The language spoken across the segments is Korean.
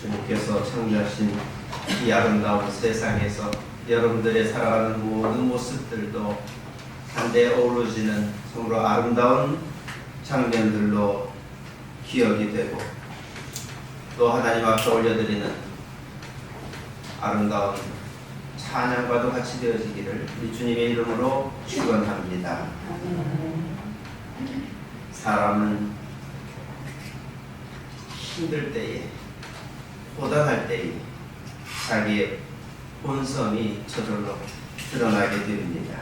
주님께서 창조하신 이 아름다운 세상에서 여러분들의 살아가는 모든 모습들도 한데 어우러지는 정말로 아름다운 장면들로 기억이 되고, 또 하나님 앞에 올려드리는 아름다운 찬양과도 같이 되어지기를 우리 주님의 이름으로 축원합니다. 사람은 힘들 때에, 고단할 때에 자기의 본성이 저절로 드러나게 됩니다.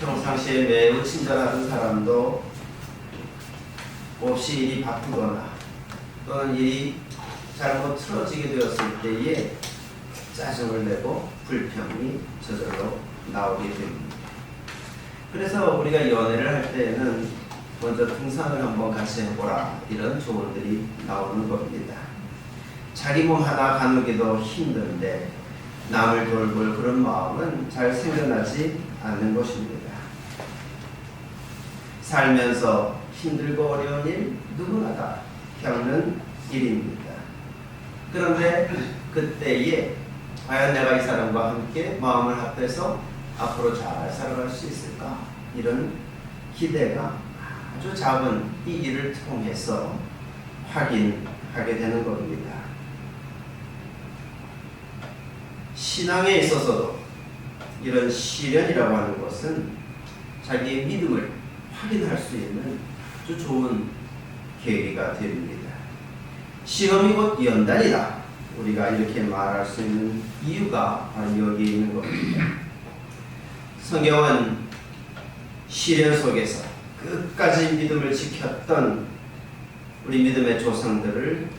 평상시에 매우 친절하던 사람도 몹시 일이 바쁘거나 또는 일이 잘못 틀어지게 되었을 때에 짜증을 내고 불평이 저절로 나오게 됩니다. 그래서 우리가 연애를 할 때에는 먼저 등산을 한번 같이 해보라, 이런 조언들이 나오는 겁니다. 자기 몸 하나 가누기도 힘든데 남을 돌볼 그런 마음은 잘 생겨나지 않는 것입니다. 살면서 힘들고 어려운 일 누구나 다 겪는 일입니다. 그런데 그때에 과연 내가 이 사람과 함께 마음을 합해서 앞으로 잘 살아갈 수 있을까? 이런 기대가 아주 작은 이 일을 통해서 확인하게 되는 겁니다. 신앙에 있어서도 이런 시련이라고 하는 것은 자기의 믿음을 확인할 수 있는 아주 좋은 계기가 됩니다. 시험이 곧 연단이다, 우리가 이렇게 말할 수 있는 이유가 바로 여기에 있는 겁니다. 성경은 시련 속에서 끝까지 믿음을 지켰던 우리 믿음의 조상들을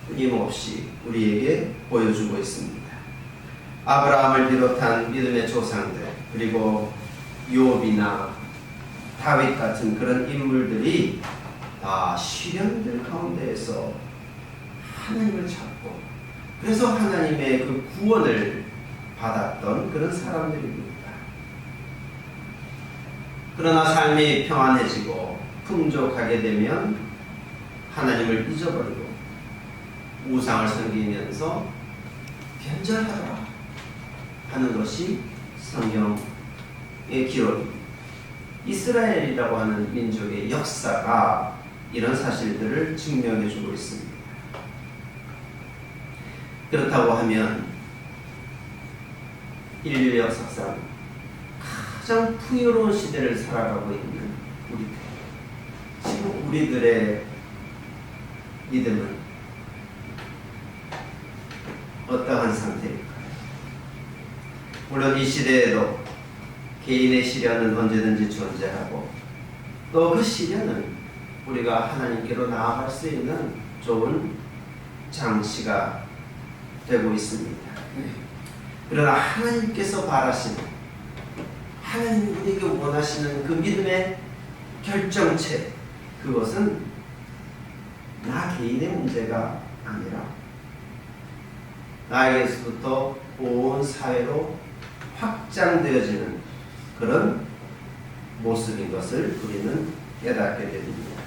끊임없이 우리에게 보여주고 있습니다. 아브라함을 비롯한 믿음의 조상들, 그리고 욥이나 다윗 같은 그런 인물들이 다 시련들 가운데에서 하나님을 찾고, 그래서 하나님의 그 구원을 받았던 그런 사람들입니다. 그러나 삶이 평안해지고 풍족하게 되면 하나님을 잊어버리고 우상을 섬기면서 변절하라 하는 것이 성경의 기록입니다. 이스라엘이라고 하는 민족의 역사가 이런 사실들을 증명해 주고 있습니다. 그렇다고 하면 인류 역사상 가장 풍요로운 시대를 살아가고 있는 우리들, 지금 우리들의 믿음은 어떠한 상태일까요? 물론 이 시대에도 개인의 시련은 언제든지 존재하고, 또 그 시련은 우리가 하나님께로 나아갈 수 있는 좋은 장치가 되고 있습니다. 그러나 하나님께서 바라시는, 하나님이 우리에게 원하시는 그 믿음의 결정체, 그것은 나 개인의 문제가 아니라 나에게서부터 온 사회로 확장되어지는 그런 모습인 것을 우리는 깨닫게 됩니다.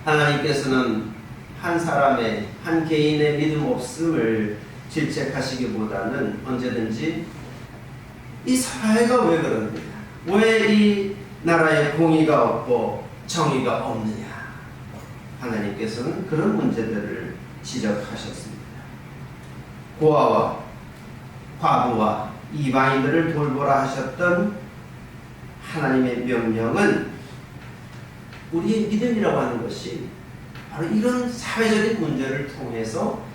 하나님께서는 한 사람의, 한 개인의 믿음 없음을 질책하시기보다는 언제든지 이 사회가 왜 그러느냐, 왜 이 나라에 공의가 없고 정의가 없느냐, 하나님께서는 그런 문제들을 지적하셨습니다. 고아와 과부와 이방인들을 돌보라 하셨던 하나님의 명령은 우리의 믿음이라고 하는 것이 바로 이런 사회적인 문제를 통해서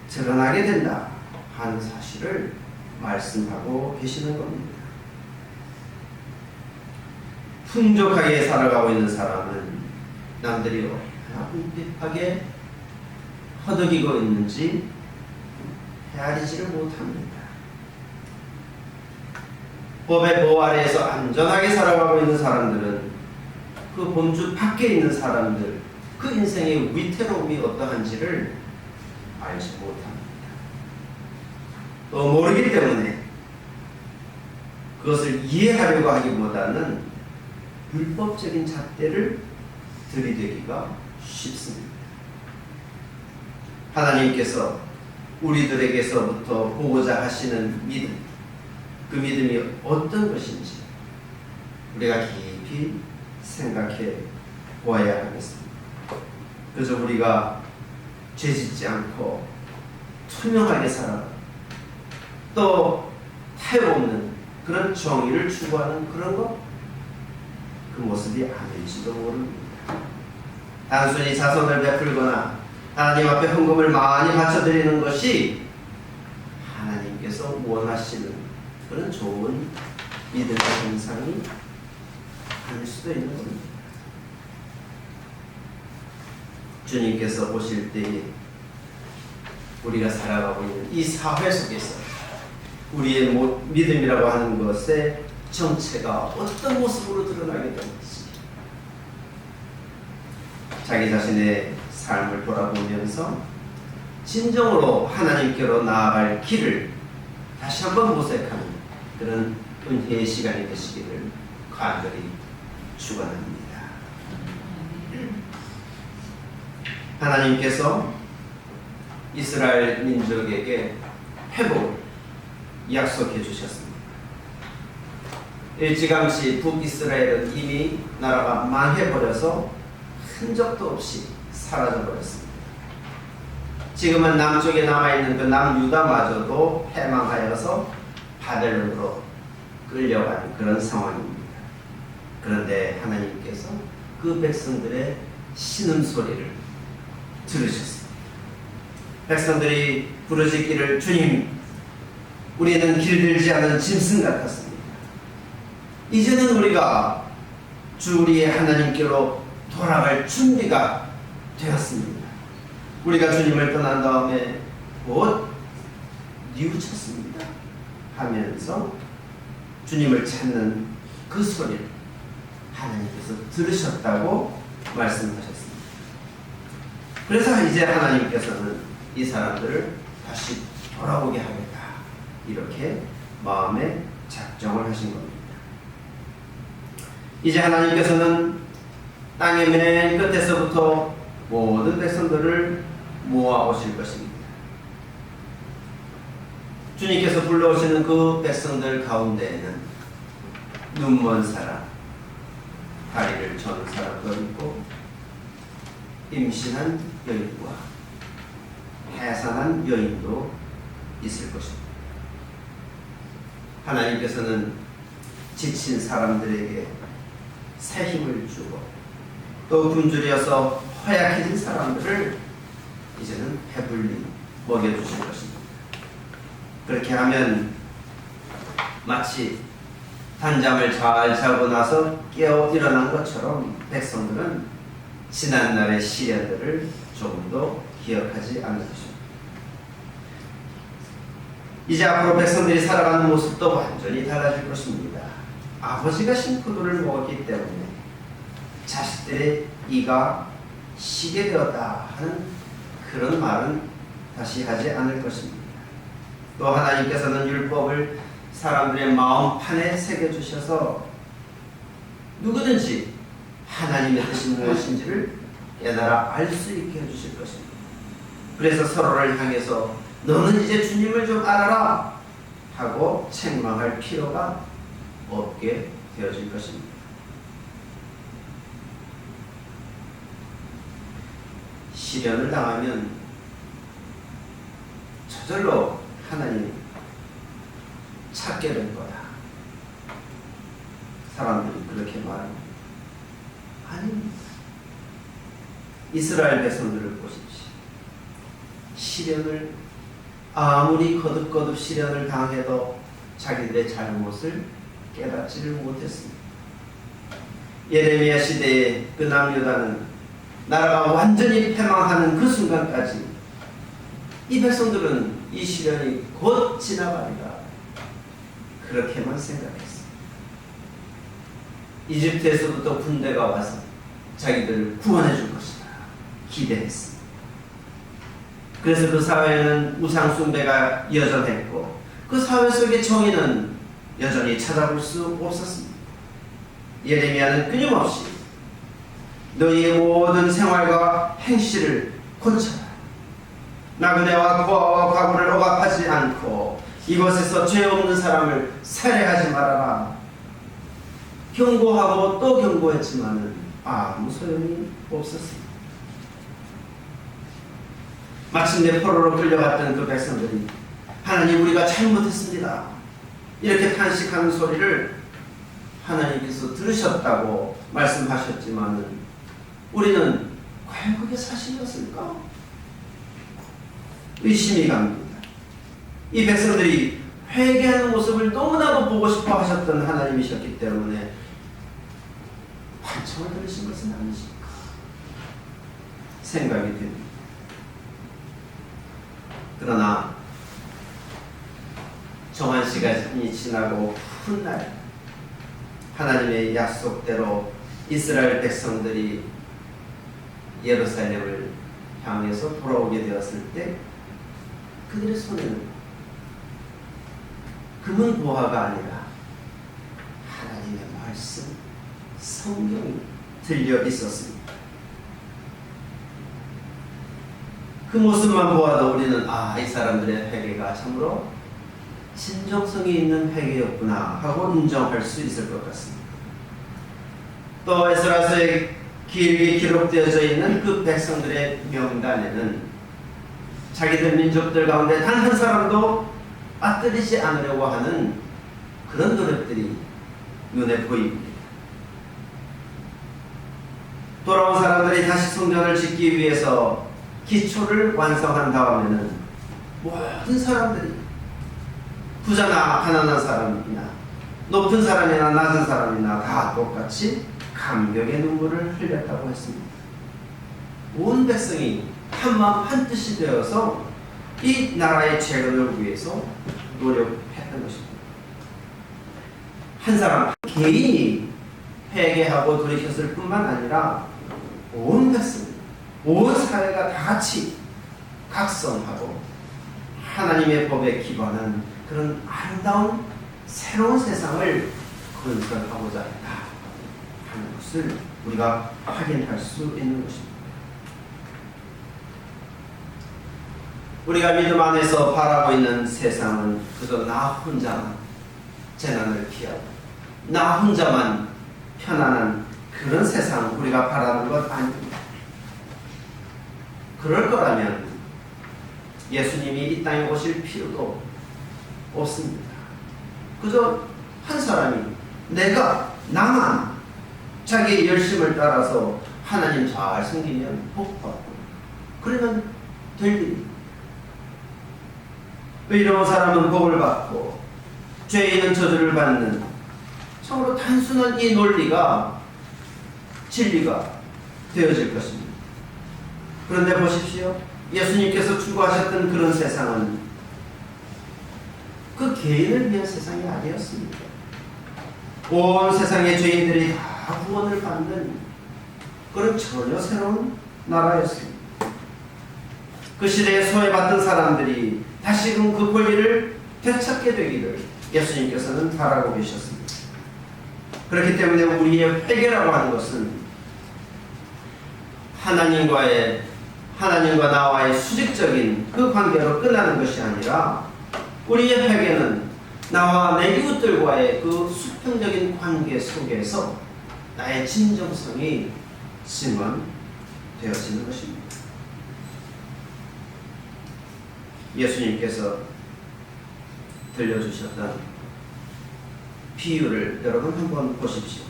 드러나게 된다 하는 사실을 말씀하고 계시는 겁니다. 풍족하게 살아가고 있는 사람은 남들이 얼마나 궁핍하게 허덕이고 있는지 헤아리지를 못합니다. 법의 보호 아래에서 안전하게 살아가고 있는 사람들은 그 본주 밖에 있는 사람들, 그 인생의 위태로움이 어떠한지를 알지 못합니다. 또 모르기 때문에 그것을 이해하려고 하기보다는 율법적인 잣대를 들이대기가 쉽습니다. 하나님께서 우리들에게서부터 보고자 하시는 믿음, 그 믿음이 어떤 것인지 우리가 깊이 생각해 보아야 하겠습니다. 그저 우리가 죄짓지 않고 투명하게 살아가 또 타협 없는 그런 정의를 추구하는 그런 것, 그 모습이 아닐지도 모릅니다. 단순히 자선을 베풀거나 하나님 앞에 헌금을 많이 바쳐드리는 것이 하나님께서 원하시는 그런 좋은 믿음의 현상이 아닐 수도 있는 겁니다. 주님께서 보실 때에 우리가 살아가고 있는 이 사회 속에서 우리의 믿음이라고 하는 것의 정체가 어떤 모습으로 드러나게 되는지 자기 자신의 삶을 돌아보면서 진정으로 하나님께로 나아갈 길을 다시 한번 모색하는 그런 은혜의 시간이 되시기를 간절히 축원합니다. 하나님께서 이스라엘 민족에게 회복을 약속해 주셨습니다. 일찌감치 북이스라엘은 이미 나라가 망해버려서 흔적도 없이 사라져버렸습니다. 지금은 남쪽에 남아있는 그 남유다마저도 패망하여서 바벨론으로 끌려가는 그런 상황입니다. 그런데 하나님께서 그 백성들의 신음소리를 들으셨습니다. 백성들이 부르짖기를 주님, 우리는 길들지 않은 짐승 같았습니다. 이제는 우리가 주 우리의 하나님께로 돌아갈 준비가 되었습니다. 우리가 주님을 떠난 다음에 곧 뉘우쳤습니다 하면서 주님을 찾는 그 소리를 하나님께서 들으셨다고 말씀하셨습니다. 그래서 이제 하나님께서는 이 사람들을 다시 돌아오게 하겠다, 이렇게 마음에 작정을 하신 겁니다. 이제 하나님께서는 땅의 맨 끝에서부터 모든 백성들을 모아오실 것입니다. 주님께서 불러오시는 그 백성들 가운데에는 눈먼 사람, 다리를 저는 사람도 있고 임신한 여인과 해산한 여인도 있을 것입니다. 하나님께서는 지친 사람들에게 새 힘을 주고 또 굶주려서 허약해진 사람들을 이제는 배불리 먹여주실 것입니다. 그렇게 하면 마치 단잠을 잘 자고 나서 깨어 일어난 것처럼 백성들은 지난날의 시련들을 조금 더 기억하지 않을 것입니다. 이제 앞으로 백성들이 살아가는 모습도 완전히 달라질 것입니다. 아버지가 신포도를 먹었기 때문에 자식들의 이가 시게 되었다 하는 그런 말은 다시 하지 않을 것입니다. 또 하나님께서는 율법을 사람들의 마음판에 새겨주셔서 누구든지 하나님의 뜻이 무엇인지를 깨달아 알 수 있게 해주실 것입니다. 그래서 서로를 향해서 너는 이제 주님을 좀 알아라 하고 책망할 필요가 없게 되어질 것입니다. 시련을 당하면 저절로 하나님 찾게 될 거야. 사람들이 그렇게 말합니다. 아닙니다. 이스라엘 백성들을 보십시오. 시련을 아무리 거듭거듭 시련을 당해도 자기들의 잘못을 깨닫지를 못했습니다. 예레미야 시대에 그 남유다는 나라가 완전히 패망하는 그 순간까지 이 백성들은 이 시련이 곧 지나가리라 그렇게만 생각했습니다. 이집트에서부터 군대가 와서 자기들을 구원해 줄 것이다 기대했습니다. 그래서 그 사회에는 우상 숭배가 여전했고 그 사회 속의 정의는 여전히 찾아볼 수 없었습니다. 예레미야는 끊임없이 너희의 모든 생활과 행실을 고쳐라. 나그네와 고아와 과부를 억압하지 않고 이곳에서 죄 없는 사람을 살해하지 말아라. 경고하고 또 경고했지만은 아무 소용이 없었습니다. 마침내 포로로 끌려갔던 그 백성들이 하나님, 우리가 잘못했습니다, 이렇게 탄식하는 소리를 하나님께서 들으셨다고 말씀하셨지만은 우리는 과연 그게 사실이었을까? 의심이 갑니다. 이 백성들이 회개하는 모습을 너무나도 보고 싶어 하셨던 하나님이셨기 때문에 환청을 들으신 것은 아니실까 생각이 됩니다. 그러나 정한 시간이 지나고 훗날 하나님의 약속대로 이스라엘 백성들이 예루살렘을 향해서 돌아오게 되었을 때 그들의 손에는 금은 보화가 아니라 하나님의 말씀, 성경이 들려 있었습니다. 그 모습만 보아도 우리는 이 사람들의 회개가 참으로 진정성이 있는 회개였구나 하고 인정할 수 있을 것 같습니다. 또 에스라서에 길게 기록되어져 있는 그 백성들의 명단에는 자기들 민족들 가운데 단 한 사람도 빠뜨리지 않으려고 하는 그런 노력들이 눈에 보입니다. 돌아온 사람들이 다시 성전을 짓기 위해서 기초를 완성한 다음에는 모든 사람들이 부자나 가난한 사람이나 높은 사람이나 낮은 사람이나 다 똑같이 감격의 눈물을 흘렸다고 했습니다. 온 백성이 한마음 한뜻이 되어서 이 나라의 재건을 위해서 노력했던 것입니다. 한 사람, 개인이 회개하고 돌이켰을 뿐만 아니라 온 백성, 온 사회가 다 같이 각성하고 하나님의 법에 기반한 그런 아름다운 새로운 세상을 건설하고자 했다 하는 것을 우리가 확인할 수 있는 것입니다. 우리가 믿음 안에서 바라고 있는 세상은 그저 나 혼자만 재난을 피하고 나 혼자만 편안한 그런 세상 우리가 바라는 것 아닙니다. 그럴 거라면 예수님이 이 땅에 오실 필요도 없습니다. 그저 한 사람이 나만 자기의 열심을 따라서 하나님 잘 섬기면 복받고 그러면 될 일입니다. 의로운 사람은 복을 받고 죄인은 저주를 받는 참으로 단순한 이 논리가 진리가 되어질 것입니다. 그런데 보십시오. 예수님께서 추구하셨던 그런 세상은 그 개인을 위한 세상이 아니었습니다. 온 세상의 죄인들이 다 구원을 받는 그런 전혀 새로운 나라였습니다. 그 시대에 소외받던 사람들이 다시금 그 권리를 되찾게 되기를 예수님께서는 바라고 계셨습니다. 그렇기 때문에 우리의 회개라고 하는 것은 하나님과 나와의 수직적인 그 관계로 끝나는 것이 아니라 우리의 회개는 나와 내 이웃들과의 그 수평적인 관계 속에서 나의 진정성이 증언되어지는 것입니다. 예수님께서 들려주셨던 비유를 여러분 한번 보십시오.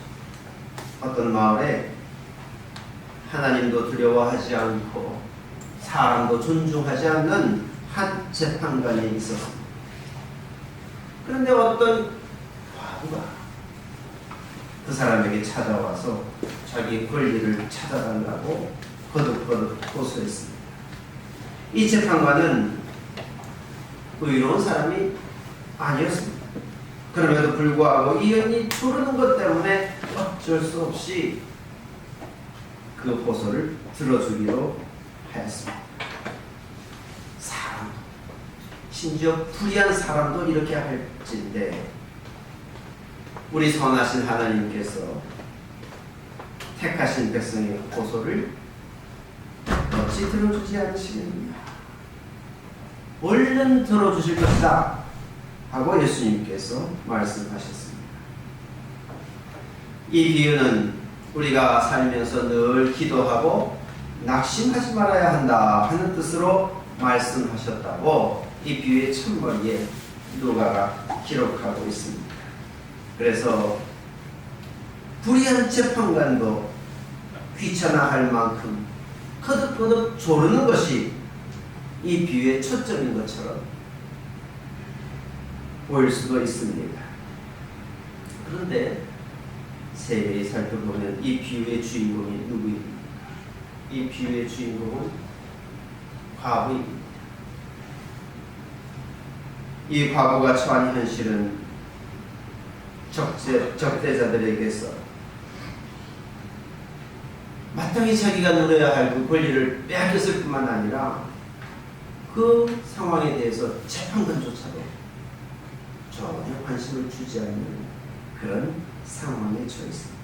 어떤 마을에 하나님도 두려워하지 않고 사람도 존중하지 않는 한 재판관이 있었습니다. 그런데 어떤 과부가 그 사람에게 찾아와서 자기 권리를 찾아달라고 거듭거듭 호소했습니다. 이 재판관은 의로운 사람이 아니었습니다. 그럼에도 불구하고 이 여인이 조르는 것 때문에 어쩔 수 없이 그 호소를 들어주기로 하였습니다. 사람, 심지어 불의한 사람도 이렇게 할진데 우리 선하신 하나님께서 택하신 백성의 호소를 어찌 들어주지 않으시겠느냐. 얼른 들어주실 것이다 하고 예수님께서 말씀하셨습니다. 이 비유는 우리가 살면서 늘 기도하고 낙심하지 말아야 한다 하는 뜻으로 말씀하셨다고 이 비유의 첫머리에 누가가 기록하고 있습니다. 그래서 불의한 재판관도 귀찮아할 만큼 거듭거듭 조르는 것이 이 비유의 초점인 것처럼 보일 수도 있습니다. 그런데 세밀히 살펴보면 이 비유의 주인공이 누구입니까? 이 비유의 주인공은 과부입니다. 이 과부가 처한 현실은 적대자들에게서 마땅히 자기가 누려야 할 그 권리를 빼앗겼을 뿐만 아니라 그 상황에 대해서 재판관조차도 전혀 관심을 주지 않는 그런 상황에 처해 있습니다.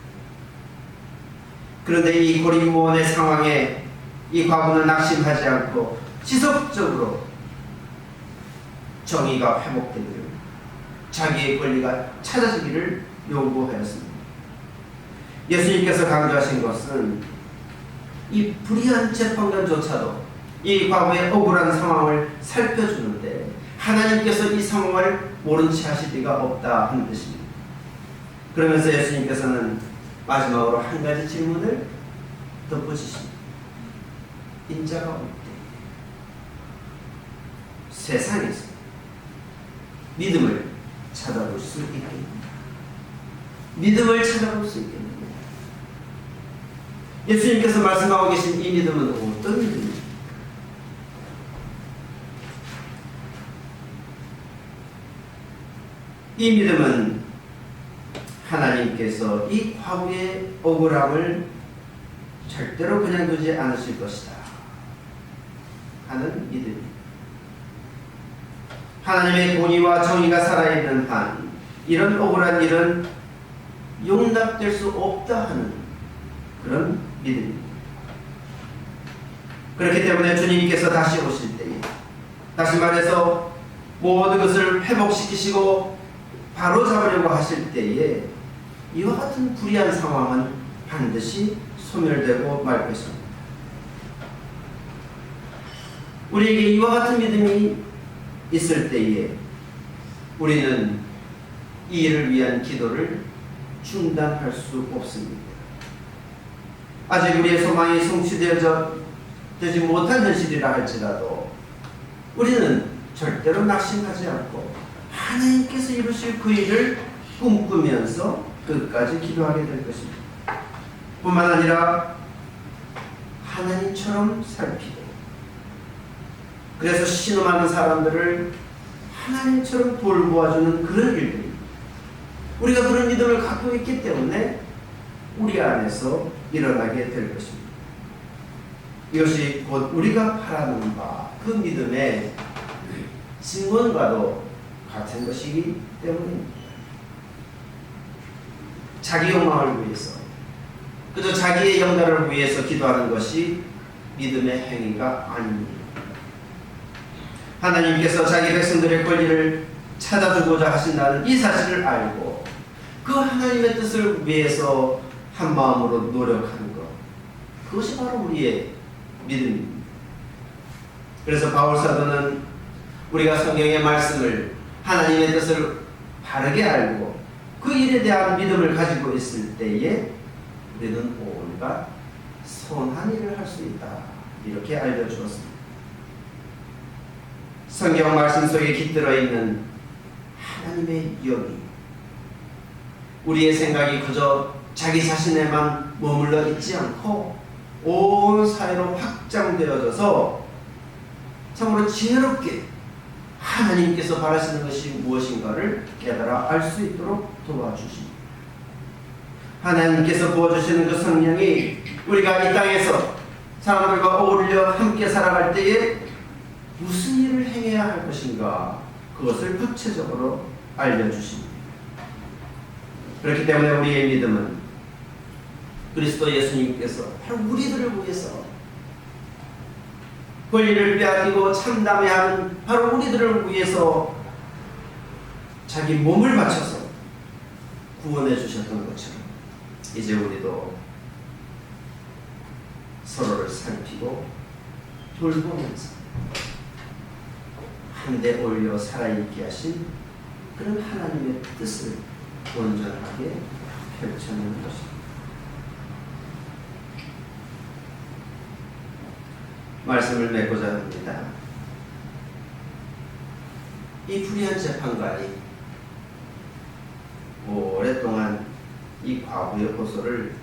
그런데 이 고립무원의 상황에 이 과부는 낙심하지 않고 지속적으로 정의가 회복되기를, 자기의 권리가 찾아지기를 요구하였습니다. 예수님께서 강조하신 것은 이 불의한 재판관조차도 이 과부의 억울한 상황을 살펴주는데 하나님께서 이 상황을 모른 채 하실 리가 없다 하는 뜻입니다. 그러면서 예수님께서는 마지막으로 한 가지 질문을 덧붙이십니다. 인자가 올 때 세상에서 믿음을 찾아볼 수 있겠느냐? 믿음을 찾아볼 수 있겠느냐? 예수님께서 말씀하고 계신 이 믿음은 어떤 믿음입니까? 이 믿음은 하나님께서 이 과부의 억울함을 절대로 그냥 두지 않으실 것이다 하는 믿음입니다. 하나님의 공의와 정의가 살아있는 한 이런 억울한 일은 용납될 수 없다 하는 그런 믿음입니다. 그렇기 때문에 주님께서 다시 오실 때에, 다시 말해서 모든 것을 회복시키시고 바로 잡으려고 하실 때에 이와 같은 불의한 상황은 반드시 소멸되고 말 것입니다. 우리에게 이와 같은 믿음이 있을 때에 우리는 이 일을 위한 기도를 중단할 수 없습니다. 아직 우리의 소망이 성취되지 못한 현실이라 할지라도 우리는 절대로 낙심하지 않고 하나님께서 이루실 그 일을 꿈꾸면서 끝까지 기도하게 될 것입니다. 뿐만 아니라 하나님처럼 살피고, 그래서 신음하는 사람들을 하나님처럼 돌보아주는 그런 일들이, 우리가 그런 믿음을 갖고 있기 때문에 우리 안에서 일어나게 될 것입니다. 이것이 곧 우리가 바라는 바, 그 믿음의 증언과도 같은 것이기 때문입니다. 자기 욕망을 위해서, 그저 자기의 영달을 위해서 기도하는 것이 믿음의 행위가 아닙니다. 하나님께서 자기 백성들의 권리를 찾아주고자 하신다는 이 사실을 알고 그 하나님의 뜻을 위해서 한 마음으로 노력하는 것, 그것이 바로 우리의 믿음입니다. 그래서 바울 사도는 우리가 성경의 말씀을, 하나님의 뜻을 바르게 알고 그 일에 대한 믿음을 가지고 있을 때에 우리는 온갖 선한 일을 할 수 있다, 이렇게 알려주었습니다. 성경 말씀 속에 깃들어 있는 하나님의 영이 우리의 생각이 그저 자기 자신에만 머물러 있지 않고 온 사회로 확장되어져서 참으로 지혜롭게 하나님께서 바라시는 것이 무엇인가를 깨달아 알 수 있도록 도와주십니다. 하나님께서 부어주시는 그 성령이 우리가 이 땅에서 사람들과 어울려 함께 살아갈 때에 무슨 일을 행해야 할 것인가, 그것을 구체적으로 알려주십니다. 그렇기 때문에 우리의 믿음은 그리스도 예수님께서 바로 우리들을 위해서, 권리를 빼앗기고 참담해하는 바로 우리들을 위해서 자기 몸을 바쳐서 구원해 주셨던 것처럼 이제 우리도 서로를 살피고 돌보면서 한데 올려 살아있게 하신 그런 하나님의 뜻을 온전하게 펼쳐내는 것입니다. 말씀을 맺고자 합니다. 이 불의한 재판관이 오랫동안 이 과부의 호소를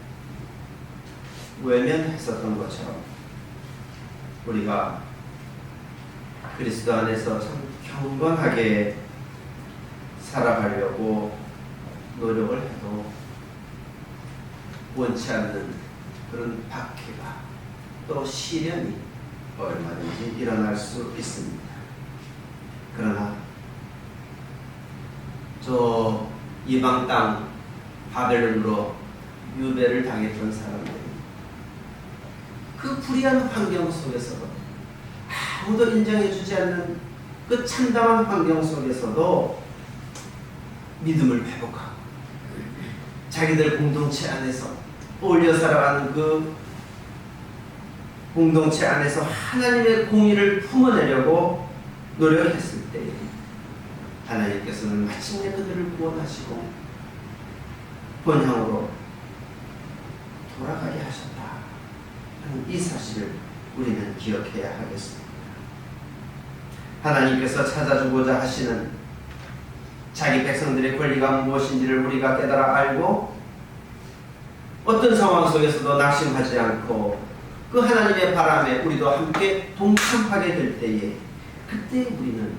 외면했었던 것처럼 우리가 그리스도 안에서 참 경건하게 살아가려고 노력을 해도 원치 않는 그런 박해가 또 시련이 얼마든지 일어날 수 있습니다. 그러나 저 이방 땅 바벨론으로 유배를 당했던 사람들이 그 불의한 환경 속에서도 아무도 인정해주지 않는 그 참담한 환경 속에서도 믿음을 회복하고 자기들 공동체 안에서 어울려 살아가는 그 공동체 안에서 하나님의 공의를 품어내려고 노력했을 때 하나님께서는 마침내 그들을 구원하시고 본향으로 돌아가게 하셨다 하는 이 사실을 우리는 기억해야 하겠습니다. 하나님께서 찾아주고자 하시는 자기 백성들의 권리가 무엇인지를 우리가 깨달아 알고 어떤 상황 속에서도 낙심하지 않고 그 하나님의 바람에 우리도 함께 동참하게 될 때에 그때 우리는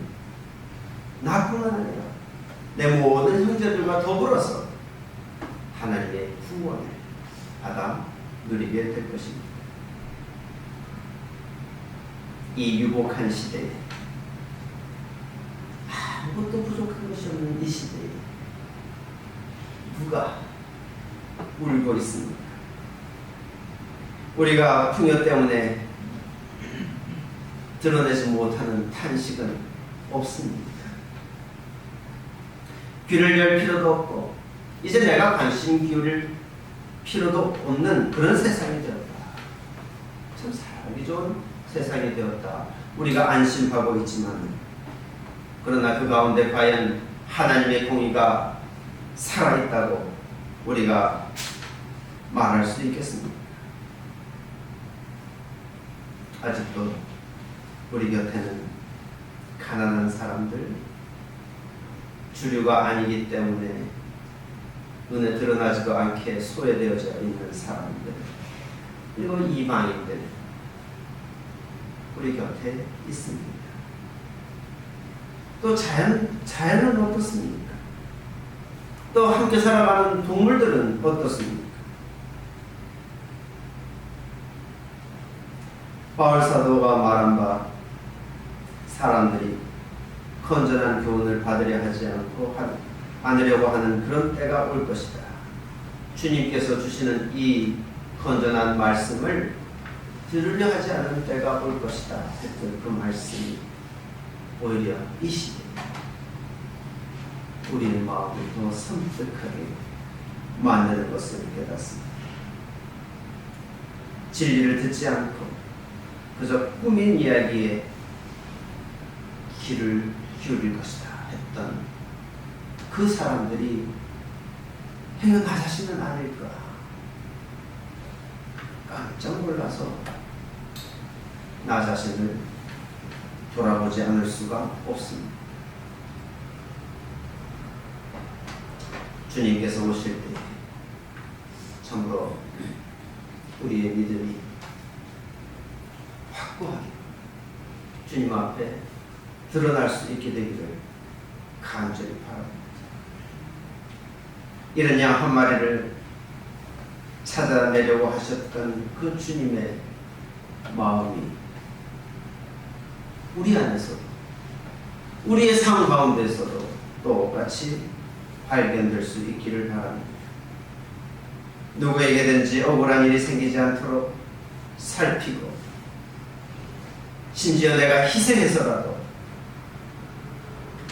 나뿐만 아니라 내 모든 형제들과 더불어서 하나님의 구원을 받아 누리게 될 것입니다. 이 유복한 시대에 아무것도 부족한 것이 없는 이 시대에 누가 울고 있습니까? 우리가 풍요 때문에 드러내지 못하는 탄식은 없습니다. 귀를 열 필요도 없고 이제 내가 관심 기울일 필요도 없는 그런 세상이 되었다. 참 살기 좋은 세상이 되었다. 우리가 안심하고 있지만 그러나 그 가운데 과연 하나님의 공의가 살아있다고 우리가 말할 수 있겠습니까? 아직도 우리 곁에는 가난한 사람들, 주류가 아니기 때문에 눈에 드러나지도 않게 소외되어져 있는 사람들, 그리고 이방인들 우리 곁에 있습니다. 또 자연은 어떻습니까? 또 함께 살아가는 동물들은 어떻습니까? 바울 사도가 말한 바 사람들이 건전한 교훈을 받으려 하지 않으려고 하는 그런 때가 올 것이다. 주님께서 주시는 이 건전한 말씀을 들으려 하지 않은 때가 올 것이다 했던 그 말씀이 오히려 이 시대에 우리의 마음을 더 섬뜩하게 만드는 것을 깨닫습니다. 진리를 듣지 않고 그저 꾸민 이야기에 귀를 기울일 것이다 했던 그 사람들이 행여 나 자신은 아닐까 깜짝 놀라서 나 자신을 돌아보지 않을 수가 없습니다. 주님께서 오실 때 참으로 우리의 믿음이 확고하게 주님 앞에 드러날 수 있게 되기를 간절히 바랍니다. 이런 양 한 마리를 찾아내려고 하셨던 그 주님의 마음이 우리 안에서도 우리의 삶 가운데서도 똑같이 발견될 수 있기를 바랍니다. 누구에게든지 억울한 일이 생기지 않도록 살피고 심지어 내가 희생해서라도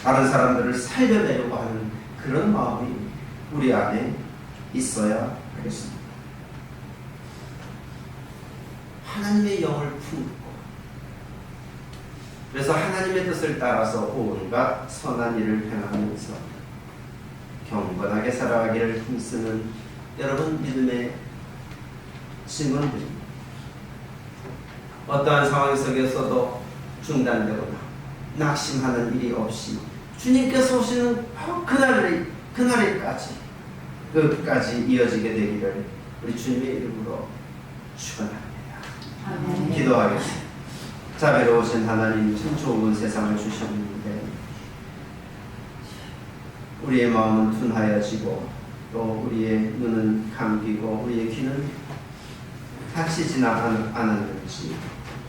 다른 사람들을 살려내려고 하는 그런 마음이 우리 안에 있어야 하겠습니다. 하나님의 영을 품고, 그래서 하나님의 뜻을 따라서 온갖 선한 일을 행하면서 경건하게 살아가기를 힘쓰는 여러분 믿음의 증언들입니다. 어떠한 상황 속에서도 중단되거나 낙심하는 일이 없이 주님께서 오시는 그날까지 끝까지 이어지게 되기를 우리 주님의 이름으로 축원합니다. 기도하겠습니다. 자비로우신 하나님, 참 좋은 세상을 주셨는데 우리의 마음은 둔하여지고 또 우리의 눈은 감기고 우리의 귀는 닥치지나 않았는지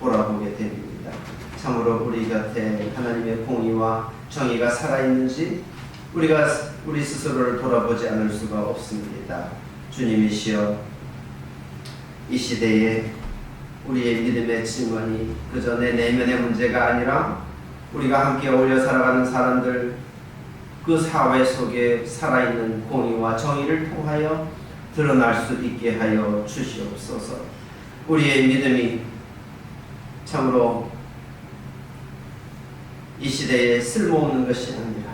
돌아보게 됩니다. 참으로 우리 곁에 하나님의 공의와 정의가 살아있는지 우리 스스로를 돌아보지 않을 수가 없습니다. 주님이시여, 이 시대에 우리의 믿음의 증언이 그저 내 내면의 문제가 아니라 우리가 함께 어울려 살아가는 사람들, 그 사회 속에 살아있는 공의와 정의를 통하여 드러날 수 있게 하여 주시옵소서. 우리의 믿음이 참으로 이 시대에 쓸모없는 것이 아니라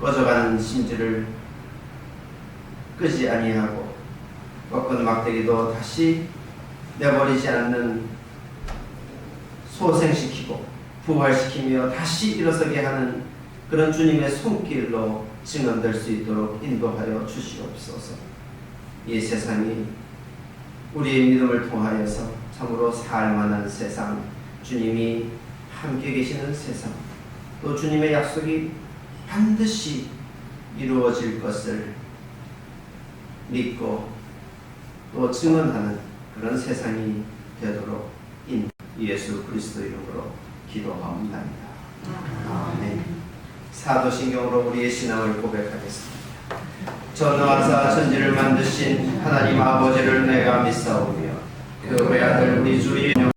꺼져가는 심지를 끄지 아니하고 꺾은 막대기도 다시 내버리지 않는, 소생시키고 부활시키며 다시 일어서게 하는 그런 주님의 손길로 증언될 수 있도록 인도하여 주시옵소서. 이 세상이 우리의 믿음을 통하여서 참으로 살만한 세상, 주님이 함께 계시는 세상, 또 주님의 약속이 반드시 이루어질 것을 믿고 또 증언하는 그런 세상이 되도록 예수 그리스도 이름으로 기도하옵나이다. 아멘. 사도신경으로 우리의 신앙을 고백하겠습니다. 전능하사 천지를 만드신 하나님 아버지를 내가 믿사오며 그 외아들 우리 주